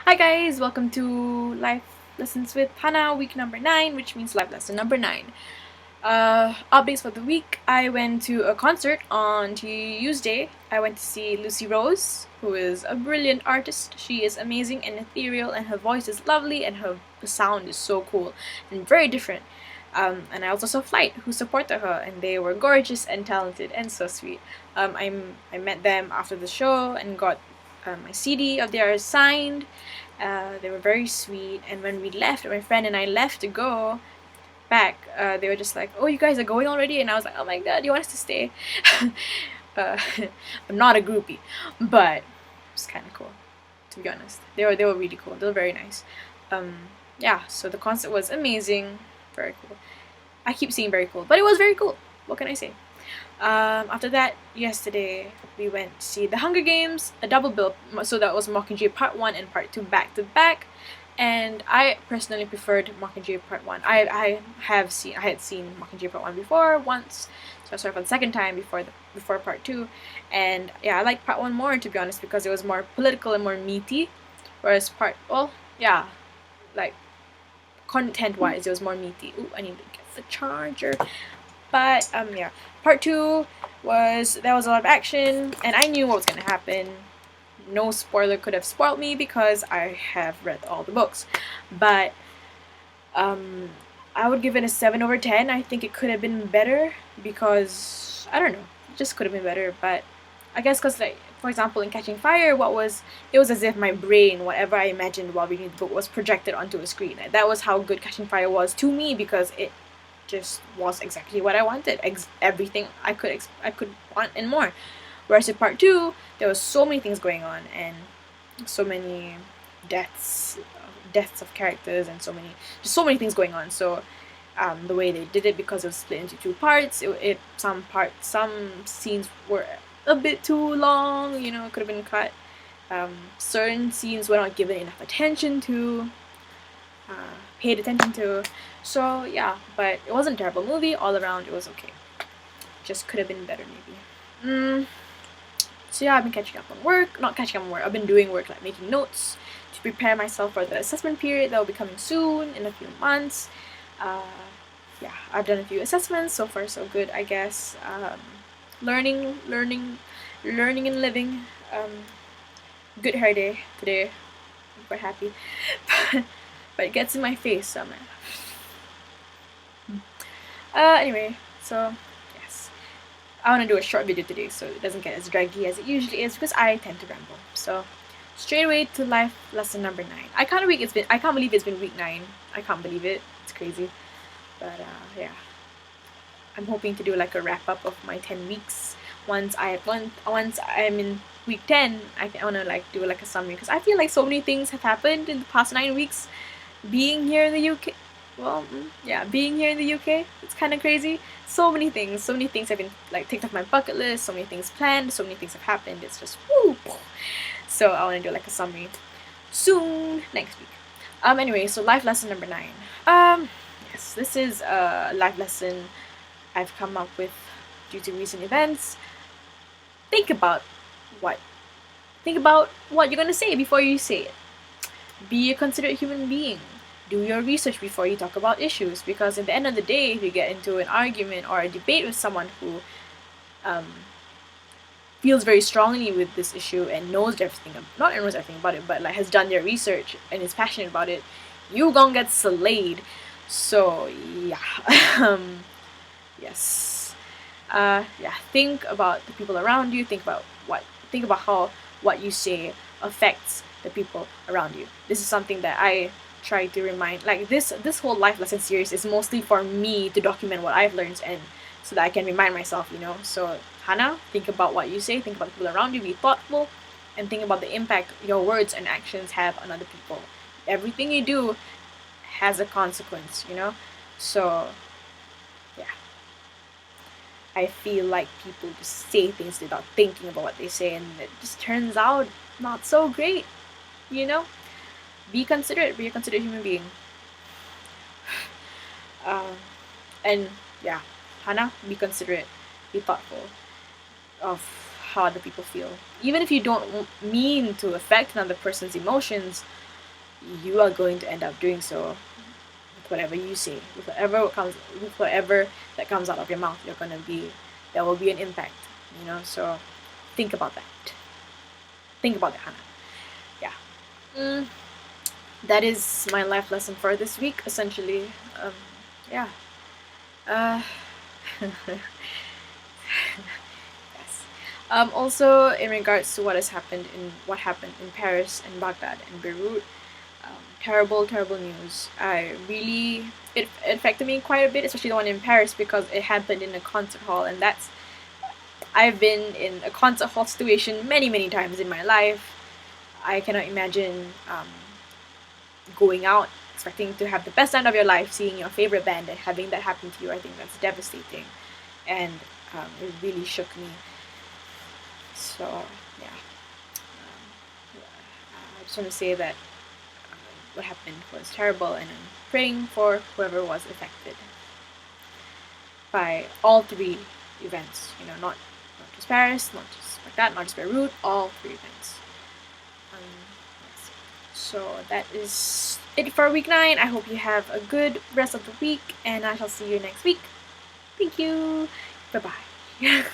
Hi guys, welcome to Life Lessons with Hannah, week number 9, which means life lesson number 9. Updates for the week. I went to a concert on Tuesday. I went to see Lucy Rose, who is a brilliant artist. She is amazing and ethereal, and her voice is lovely, and her sound is so cool and very different. And I also saw Flyte, who supported her, and they were gorgeous and talented and so sweet. I met them after the show and got my CD of theirs signed. They were very sweet, and when we left, my friend and I left to go back, they were just like, "Oh, you guys are going already?" And I was like, "Oh my god, you want us to stay?" uh, I'm not a groupie, but it's kind of cool, to be honest. They were really cool. They were very nice. Yeah. So the concert was amazing, very cool. I keep saying very cool, but it was very cool. What can I say? After that, yesterday we went to see The Hunger Games, a double bill. So that was Mockingjay Part 1 and Part 2 back to back. And I personally preferred Mockingjay Part 1. I had seen Mockingjay Part 1 before once, so I saw it for the second time before Part 2. And yeah, I like Part 1 more, to be honest, because it was more political and more meaty. Whereas like content wise, it was more meaty. Ooh, I need to get the charger. But yeah, Part 2 there was a lot of action, and I knew what was gonna happen. No spoiler could have spoiled me because I have read all the books. But I would give it a 7/10. I think it could have been better because I don't know, it just could have been better. But I guess because, like, for example, in Catching Fire, it was as if my brain, whatever I imagined while reading the book, was projected onto a screen. That was how good Catching Fire was to me, because it just was exactly what I wanted. Everything I could want and more. Whereas in Part 2, there was so many things going on, and so many deaths of characters, and so many things going on. So the way they did it, because it was split into two parts, some scenes were a bit too long. It could have been cut. Certain scenes were not given enough attention to. Paid attention to. So yeah, but it wasn't a terrible movie. All around, it was okay. Just could have been better, maybe. So yeah, I've been catching up on work. Not catching up on work. I've been doing work, like making notes to prepare myself for the assessment period that will be coming soon in a few months. Yeah, I've done a few assessments. So far, so good, I guess. Learning and living. Good hair day today. I'm quite happy. But it gets in my face, so I'm anyway, so yes, I want to do a short video today so it doesn't get as draggy as it usually is, because I tend to ramble. So straight away to life lesson number 9. I can't believe it's been week 9. I can't believe it. It's crazy. But yeah, I'm hoping to do like a wrap up of my 10 weeks. Once I'm in week 10, I want to like do like a summary, because I feel like so many things have happened in the past 9 weeks. Being here in the UK, being here in the UK, it's kind of crazy. So many things have been like ticked off my bucket list. So many things planned. So many things have happened. It's just woo. So I want to do like a summary soon next week. Anyway, so life lesson number 9. Yes, this is a life lesson I've come up with due to recent events. Think about what you're gonna say before you say it. Be a considerate human being. Do your research before you talk about issues, because at the end of the day, if you get into an argument or a debate with someone who feels very strongly with this issue and knows everything about it, but like has done their research and is passionate about it, you gon' get slayed. So yeah, yes, yeah. Think about the people around you. Think about how what you say affects the people around you. This is something that I try to remind. Like this whole life lesson series is mostly for me to document what I've learned, and so that I can remind myself. So Hannah, think about what you say. Think about the people around you. Be thoughtful, and think about the impact your words and actions have on other people. Everything you do has a consequence. So yeah, I feel like people just say things without thinking about what they say, and it just turns out not so great. Be considerate. Be a considerate human being. And yeah, Hannah, be considerate. Be thoughtful of how other people feel. Even if you don't mean to affect another person's emotions, you are going to end up doing so with whatever you say, with whatever that comes out of your mouth. There will be an impact, So think about that. Think about that, Hannah. Yeah. That is my life lesson for this week, essentially. Yeah. Uh, yes. Also, in regards to what happened in Paris and Baghdad and Beirut, terrible, terrible news. It affected me quite a bit, especially the one in Paris because it happened in a concert hall, and I've been in a concert hall situation many, many times in my life. I cannot imagine going out expecting to have the best night of your life, seeing your favorite band, and having that happen to you. I think that's devastating, and it really shook me. So yeah, I just want to say that what happened was terrible, and I'm praying for whoever was affected by all three events. Not just Paris, not just Baghdad, not just Beirut, all three events. Yes. So that is it for week 9. I hope you have a good rest of the week, and I shall see you next week. Thank you. Bye bye.